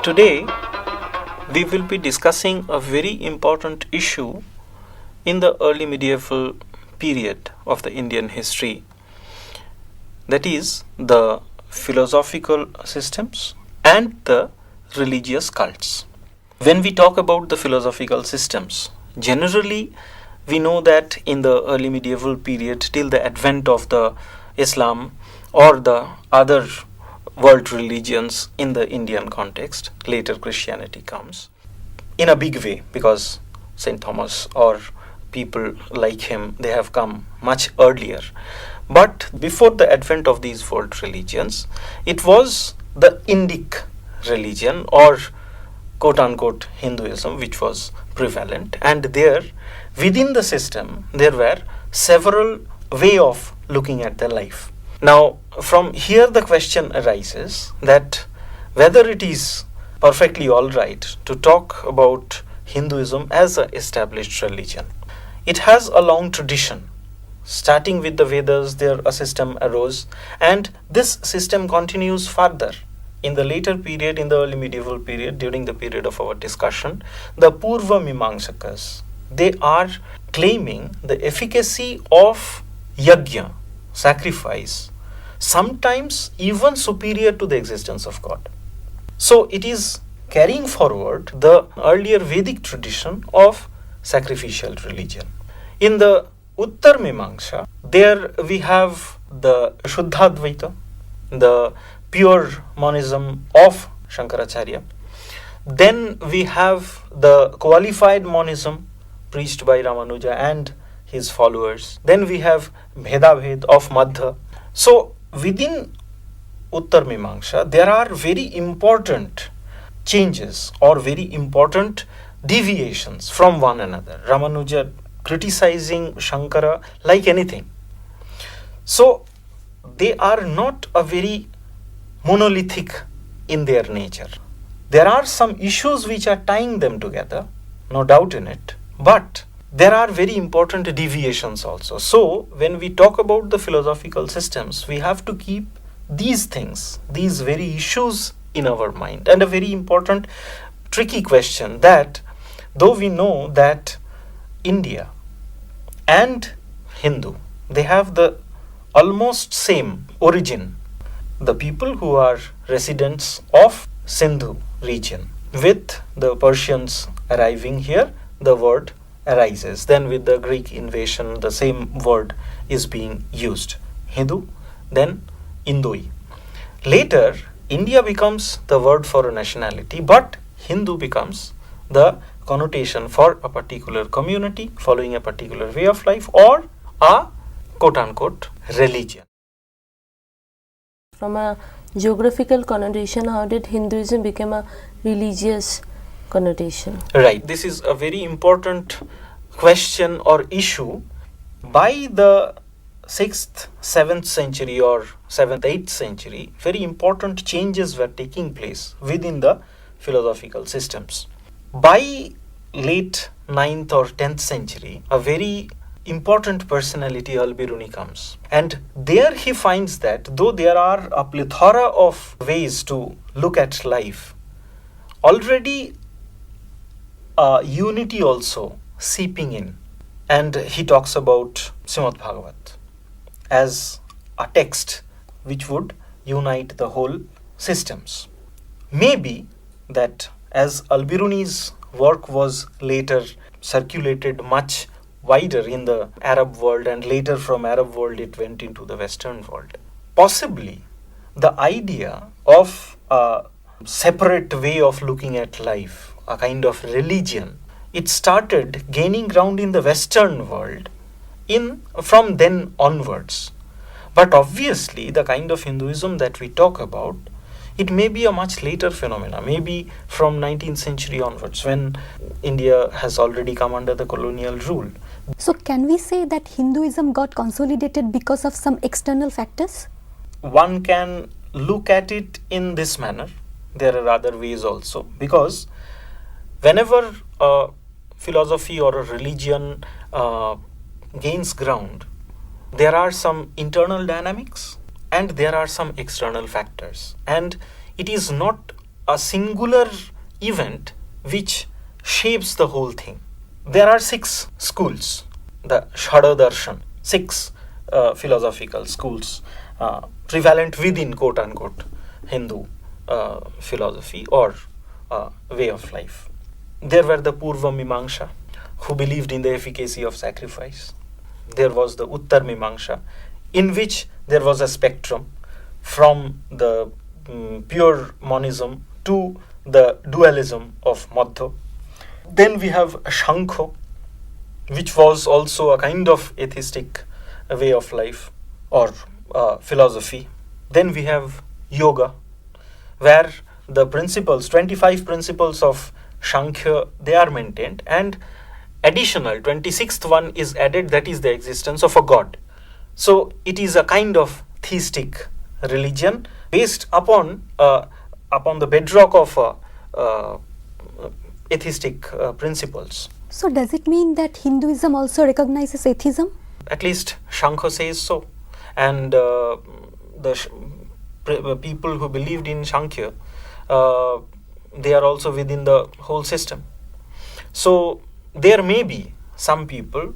Today, we will be discussing a very important issue in the early medieval period of the Indian history, that is, the philosophical systems and the religious cults. When we talk about the philosophical systems, generally we know that in the early medieval period, till the advent of the Islam or the other world religions in the Indian context, later Christianity comes in a big way, because St. Thomas or people like him, they have come much earlier. But before the advent of these world religions, it was the Indic religion or quote unquote Hinduism which was prevalent, and there within the system there were several way of looking at the life. Now from here the question arises that whether it is perfectly all right to talk about Hinduism as an established religion. It has a long tradition. Starting with the Vedas, there a system arose, and this system continues further. In the later period, in the early medieval period, during the period of our discussion, the Purva Mimamsakas, they are claiming the efficacy of yajna, sacrifice, sometimes even superior to the existence of God. So it is carrying forward the earlier Vedic tradition of sacrificial religion. In the Uttar Mimamsa, there we have the Shuddhadvaita, the pure monism of Shankaracharya. Then we have the qualified monism preached by Ramanuja and his followers. Then we have Bhedabhed of Madhya. So within Uttar Mimamsa, there are very important changes or very important deviations from one another. Ramanuja criticizing Shankara like anything. So they are not a very monolithic in their nature. There are some issues which are tying them together, no doubt in it, but there are very important deviations also. So when we talk about the philosophical systems, we have to keep these things, these very issues in our mind. And a very important tricky question that though we know that India and Hindu, they have the almost same origin. The people who are residents of Sindhu region, with the Persians arriving here, the word arises. Then with the Greek invasion, the same word is being used. Hindu, then Indoi. Later, India becomes the word for a nationality, but Hindu becomes the connotation for a particular community following a particular way of life or a quote unquote religion. From a geographical connotation, how did Hinduism become a religious connotation? Right. This is a very important question or issue. By the 6th, 7th century or 7th, 8th century, very important changes were taking place within the philosophical systems. By late 9th or 10th century, a very important personality, Al-Biruni, comes. And there he finds that though there are a plethora of ways to look at life, already unity also seeping in. And he talks about Srimad Bhagavat as a text which would unite the whole systems. Maybe that as Al-Biruni's work was later circulated much wider in the Arab world, and later from Arab world it went into the Western world. Possibly the idea of a separate way of looking at life, a kind of religion, it started gaining ground in the Western world from then onwards. But obviously the kind of Hinduism that we talk about, it may be a much later phenomena, maybe from 19th century onwards, when India has already come under the colonial rule. So can we say that Hinduism got consolidated because of some external factors? One can look at it in this manner. There are other ways also, because whenever a philosophy or a religion gains ground, there are some internal dynamics and there are some external factors, and it is not a singular event which shapes the whole thing. There are 6 schools, the Shadadarshan, 6 philosophical schools prevalent within quote unquote Hindu philosophy or way of life. There were the Purva Mimamsa, who believed in the efficacy of sacrifice. There was the Uttar Mimamsa, in which there was a spectrum from the pure monism to the dualism of Madhya. Then we have Shankho, which was also a kind of atheistic way of life or philosophy. Then we have Yoga, where the principles, 25 principles of Sankhya, they are maintained, and additional 26th one is added, that is the existence of a god. So it is a kind of theistic religion based upon the bedrock of atheistic principles. So does it mean that Hinduism also recognizes atheism? At least Shankha says so. And people who believed in Sankhya, they are also within the whole system. So there may be some people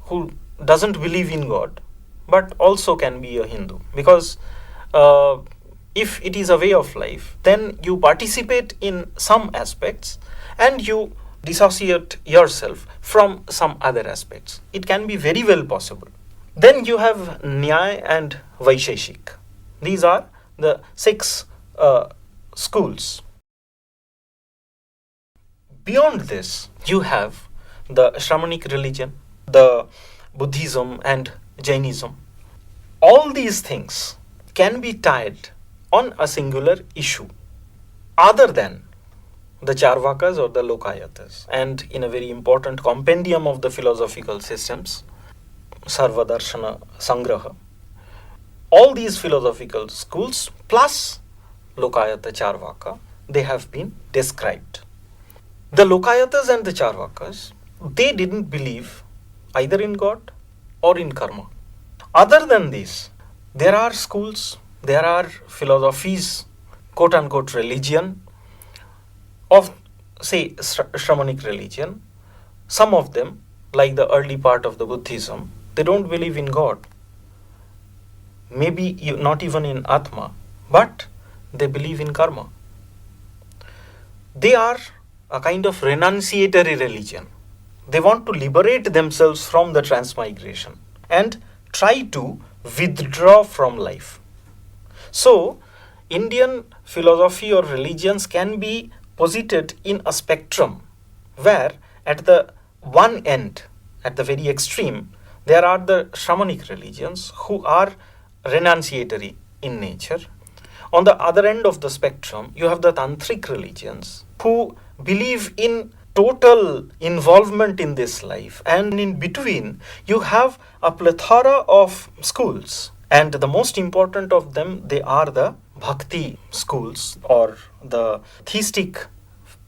who doesn't believe in God, but also can be a Hindu. Because if it is a way of life, then you participate in some aspects and you dissociate yourself from some other aspects. It can be very well possible. Then you have Nyaya and Vaisheshik. These are the 6 schools. Beyond this, you have the Shramanic religion, the Buddhism and Jainism. All these things can be tied on a singular issue other than the Charvakas or the Lokayatas. And in a very important compendium of the philosophical systems, Sarvadarshana Sangraha, all these philosophical schools plus Lokayata Charvaka, they have been described. The Lokayatas and the Charvakas, they didn't believe either in God or in karma. Other than this, there are schools, there are philosophies, quote unquote religion of, say, Shramanic religion. Some of them, like the early part of the Buddhism, they don't believe in God. Maybe not even in Atma, but they believe in karma. They are a kind of renunciatory religion. They want to liberate themselves from the transmigration and try to withdraw from life. So, Indian philosophy or religions can be posited in a spectrum where at the one end, at the very extreme, there are the Shramanic religions who are renunciatory in nature. On the other end of the spectrum, you have the Tantric religions who believe in total involvement in this life, and in between you have a plethora of schools, and the most important of them, they are the Bhakti schools or the theistic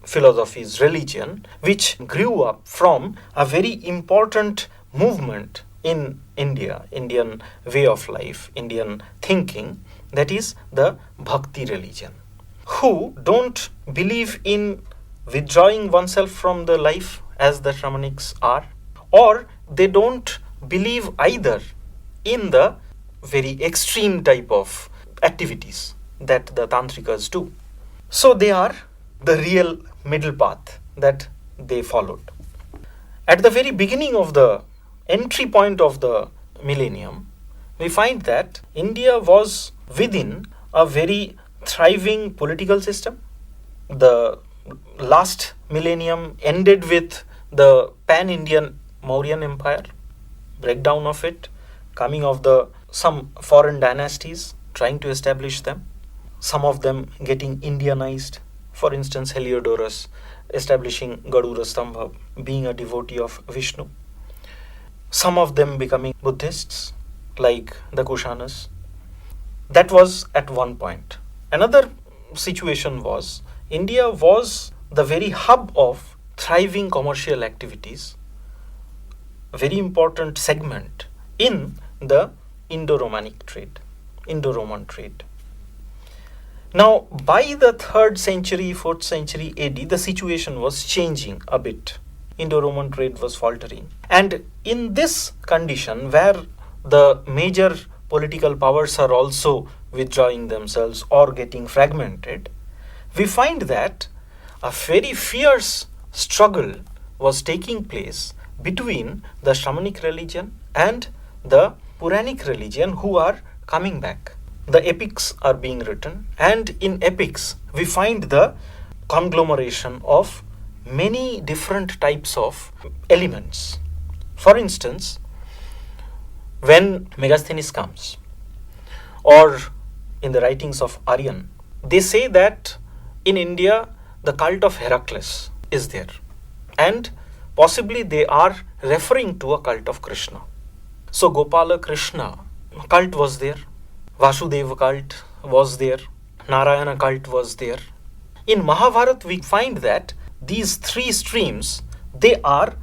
philosophies, religion, which grew up from a very important movement in India, Indian way of life, Indian thinking, that is the Bhakti religion, who don't believe in withdrawing oneself from the life as the Shramanics are, or they don't believe either in the very extreme type of activities that the Tantrikas do. So they are the real middle path that they followed. At the very beginning of the entry point of the millennium, we find that India was within a very thriving political system. The last millennium ended with the pan-Indian Mauryan Empire, breakdown of it, coming of some foreign dynasties, trying to establish them, some of them getting Indianized. For instance, Heliodorus establishing Gadura Stambha, being a devotee of Vishnu. Some of them becoming Buddhists, like the Kushanas. That was at one point. Another situation was, India was the very hub of thriving commercial activities, a very important segment in the Indo-Roman trade. Now, by the 3rd century, 4th century AD, the situation was changing a bit. Indo-Roman trade was faltering. And in this condition, where the major political powers are also withdrawing themselves or getting fragmented, we find that a very fierce struggle was taking place between the Shamanic religion and the Puranic religion, who are coming back. The epics are being written, and in epics we find the conglomeration of many different types of elements. For instance, when Megasthenes comes, or in the writings of Aryan, they say that in India the cult of Heracles is there, and possibly they are referring to a cult of Krishna. So Gopala Krishna cult was there, Vasudeva cult was there, Narayana cult was there. In Mahabharata we find that these 3 streams, they are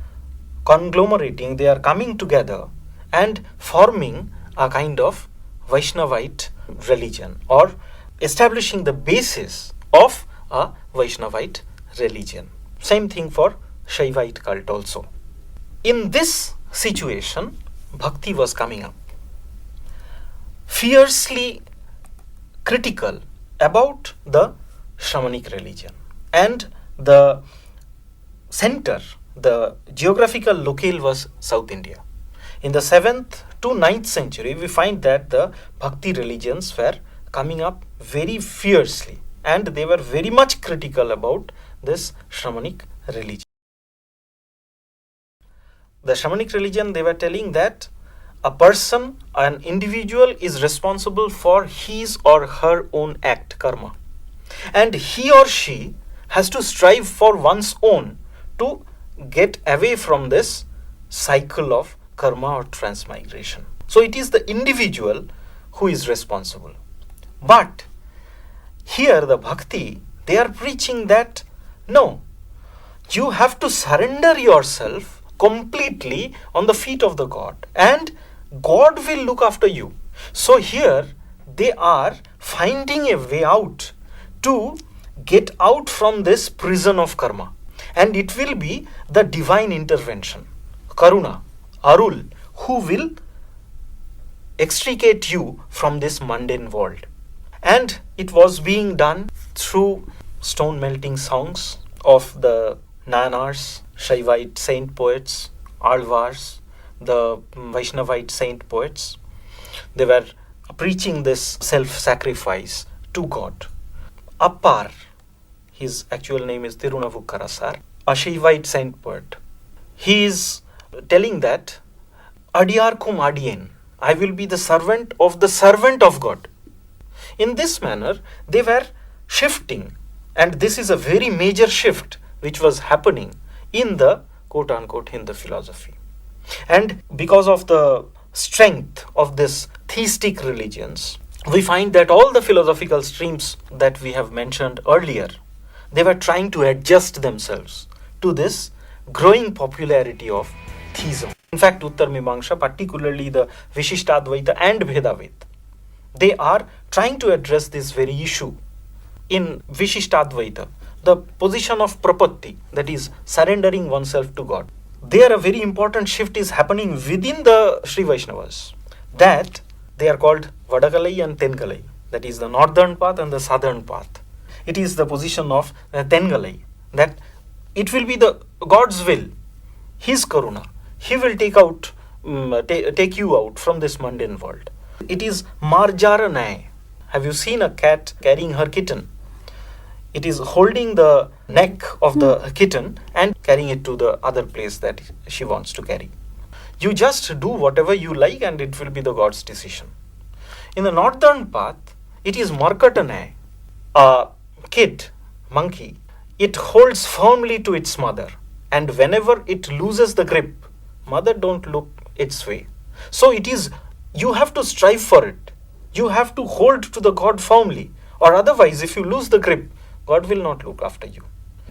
conglomerating, they are coming together and forming a kind of Vaishnavite religion, or establishing the basis of a Vaishnavite religion. Same thing for Shaivite cult also. In this situation, bhakti was coming up, fiercely critical about the Shamanic religion, and the center, the geographical locale was South India. In the 7th to 9th century, we find that the bhakti religions were coming up very fiercely, and they were very much critical about this Shamanic religion. The Shamanic religion, they were telling that a person, an individual, is responsible for his or her own act, karma, and he or she has to strive for one's own to get away from this cycle of karma or transmigration. So it is the individual who is responsible. But here the bhakti, they are preaching that no, you have to surrender yourself completely on the feet of the God, and God will look after you. So here they are finding a way out to get out from this prison of karma, and it will be the divine intervention, Karuna, Arul, who will extricate you from this mundane world. And it was being done through stone melting songs of the Nayanars, Shaivite saint poets, Alvars, the Vaishnavite saint poets. They were preaching this self-sacrifice to God. Appar, his actual name is Tirunavukarasar, a Shaivite saint poet. He is telling that Adiyarkum Adiyen, I will be the servant of God. In this manner, they were shifting, and this is a very major shift which was happening in the quote-unquote Hindu philosophy. And because of the strength of this theistic religions, we find that all the philosophical streams that we have mentioned earlier, they were trying to adjust themselves to this growing popularity of theism. In fact, Uttar Mimamsa, particularly the Vishishtadvaita and Bhedaved, they are trying to address this very issue. In Vishishtadvaita, the position of prapatti, that is surrendering oneself to God, there a very important shift is happening within the Sri Vaishnavas, that they are called Vadakalai and Tengalai, that is the northern path and the southern path. It is the position of Tengalai, that it will be the God's will, His Karuna. He will take you out from this mundane world. It is Marjaranai. Have you seen a cat carrying her kitten? It is holding the neck of the kitten and carrying it to the other place that she wants to carry. You just do whatever you like, and it will be the God's decision. In the northern path, it is Markatanai, a kid, monkey. It holds firmly to its mother, and whenever it loses the grip, mother don't look its way. So it is, you have to strive for it. You have to hold to the God firmly, or otherwise if you lose the grip, God will not look after you.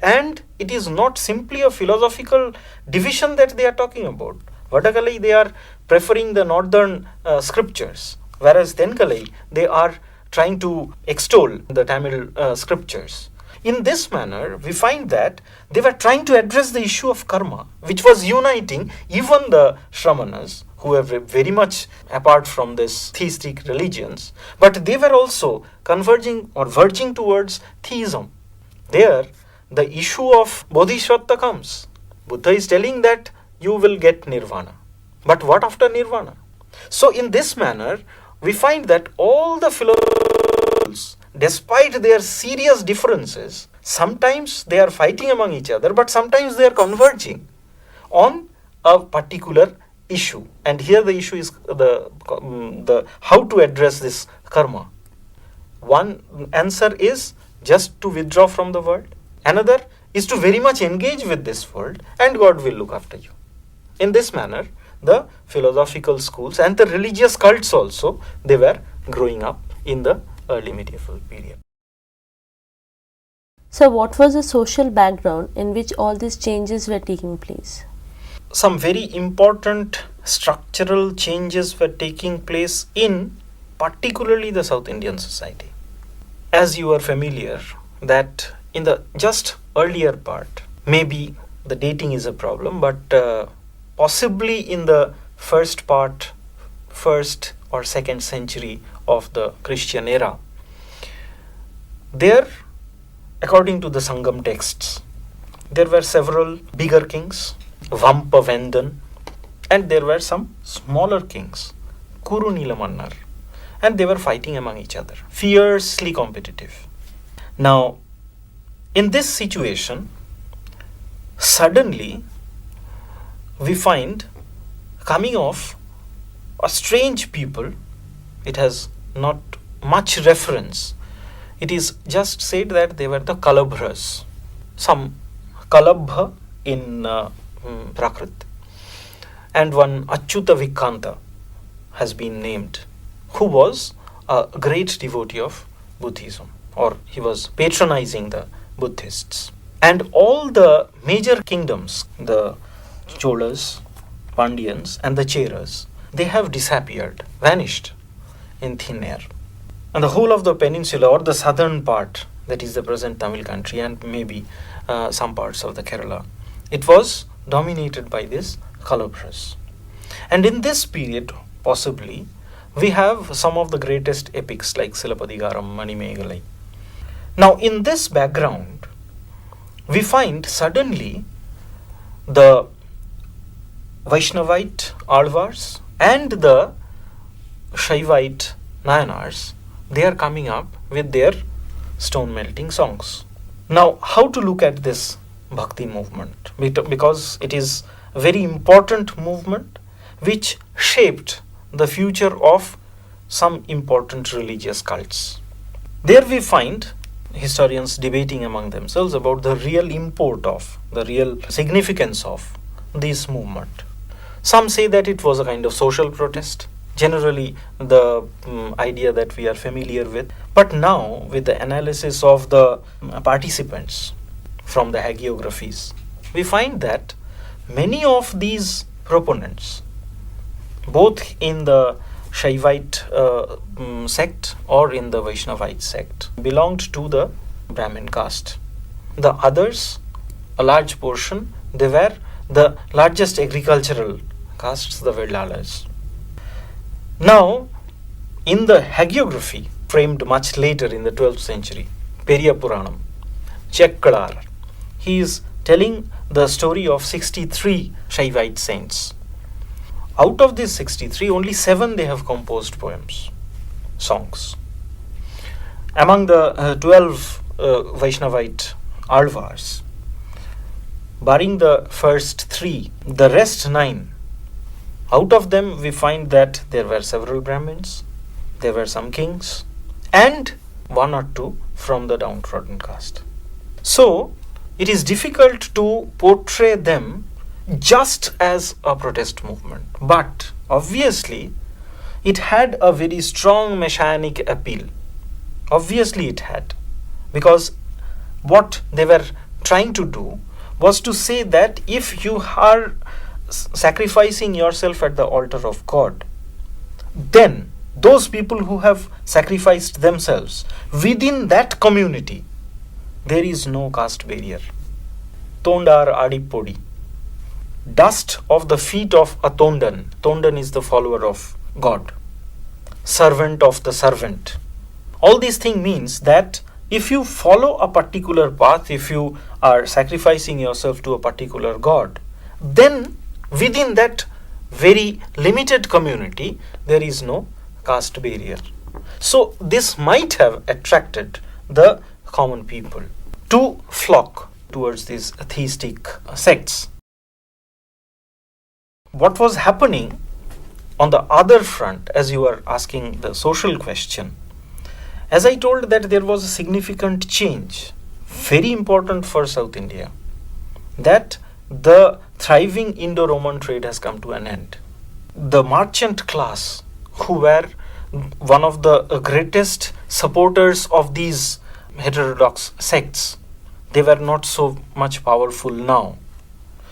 And it is not simply a philosophical division that they are talking about. Vadakalai, they are preferring the northern scriptures, whereas Tenkalai, they are trying to extol the Tamil scriptures. In this manner, we find that they were trying to address the issue of karma, which was uniting even the Shramanas, who were very much apart from this theistic religions, but they were also converging or verging towards theism. There, the issue of Bodhisattva comes. Buddha is telling that you will get nirvana. But what after nirvana? So in this manner, we find that all the philosophers, despite their serious differences, sometimes they are fighting among each other, but sometimes they are converging on a particular issue. And here the issue is the how to address this karma. One answer is just to withdraw from the world. Another is to very much engage with this world, and God will look after you. In this manner, the philosophical schools and the religious cults also, they were growing up in the early medieval period. So what was the social background in which all these changes were taking place? Some very important structural changes were taking place in particularly the South Indian society. As you are familiar that in the just earlier part, maybe the dating is a problem, but possibly in the first or second century of the Christian era, there, according to the Sangam texts, there were several bigger kings, Vampavendan, and there were some smaller kings, Kurunila Mannar, and they were fighting among each other, fiercely competitive. Now, in this situation, suddenly we find coming of a strange people. It has not much reference. It is just said that they were the Kalabhras, some Kalabha in Prakrit, and one Achyuta Vikanta has been named, who was a great devotee of Buddhism, or he was patronizing the Buddhists. And all the major kingdoms, the Cholas, Pandyans and the Cheras, they have disappeared, vanished in thin air. And the whole of the peninsula or the southern part, that is the present Tamil country and maybe some parts of the Kerala, it was dominated by this Kalabhras. And in this period, possibly, we have some of the greatest epics like Silapadigaram, Manimegalai. Now, in this background, we find suddenly the Vaishnavite Alvars and the Shaivite Nayanars, they are coming up with their stone melting songs. Now, how to look at this Bhakti movement? Because it is a very important movement which shaped the future of some important religious cults. There we find historians debating among themselves about the real import of, the real significance of this movement. Some say that it was a kind of social protest, generally the idea that we are familiar with. But now, with the analysis of the participants from the hagiographies, we find that many of these proponents, both in the Shaivite sect or in the Vaishnavite sect, belonged to the Brahmin caste. The others, a large portion, they were the largest agricultural castes, the Vellalas. Now, in the hagiography, framed much later in the 12th century, Periya Puranam, Chekkalar, he is telling the story of 63 Shaivite saints. Out of these 63, only 7 they have composed poems, songs. Among the 12 Vaishnavite Alvars, barring the first 3, the rest 9, out of them we find that there were several Brahmins, there were some kings, and 1 or 2 from the downtrodden caste. So, it is difficult to portray them just as a protest movement, but obviously it had a very strong messianic appeal. Obviously it had, because what they were trying to do was to say that if you are sacrificing yourself at the altar of God, then those people who have sacrificed themselves, within that community, there is no caste barrier. Tondar Adipodi. Dust of the feet of a Tondan. Tondan is the follower of God. Servant of the servant. All these things means that if you follow a particular path, if you are sacrificing yourself to a particular God, then within that very limited community, there is no caste barrier. So this might have attracted the common people to flock towards these theistic sects. What was happening on the other front, as you are asking the social question, as I told that there was a significant change, very important for South India, that the thriving Indo-Roman trade has come to an end. The merchant class, who were one of the greatest supporters of these heterodox sects, they were not so much powerful now.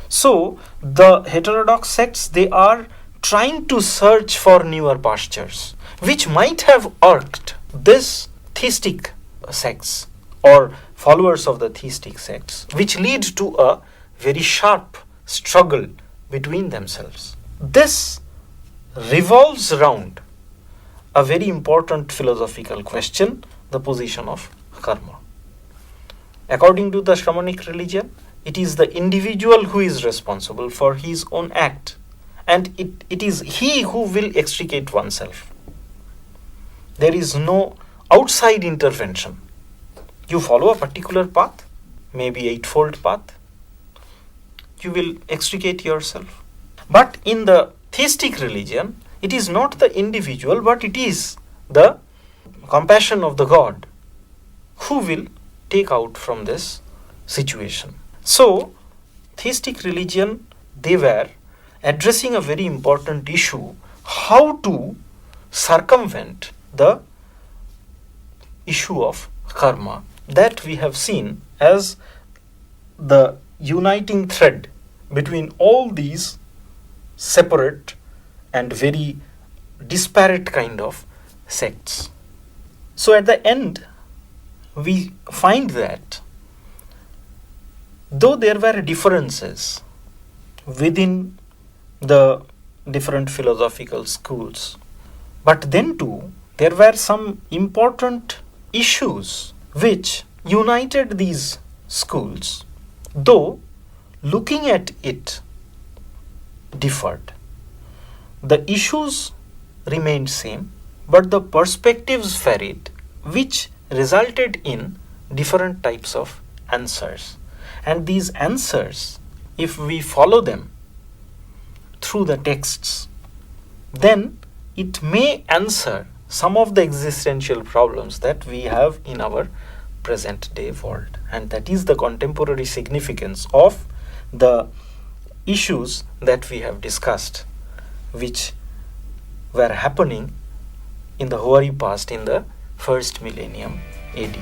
So the heterodox sects, they are trying to search for newer pastures, which might have irked this theistic sects or followers of the theistic sects, which lead to a very sharp struggle between themselves. This revolves around a very important philosophical question, the position of karma. According to the Shramanic religion, it is the individual who is responsible for his own act, and it is he who will extricate oneself. There is no outside intervention. You follow a particular path, maybe eightfold path, you will extricate yourself. But in the theistic religion, it is not the individual, but it is the compassion of the God who will take out from this situation. So, theistic religion, they were addressing a very important issue, how to circumvent the issue of karma that we have seen as the uniting thread between all these separate and very disparate kind of sects. So at the end, we find that though there were differences within the different philosophical schools, but then too there were some important issues which united these schools, though looking at it differed. The issues remained same, but the perspectives varied, which resulted in different types of answers. And these answers, if we follow them through the texts, then it may answer some of the existential problems that we have in our present day world. And that is the contemporary significance of the issues that we have discussed, which were happening in the hoary past in the first millennium AD.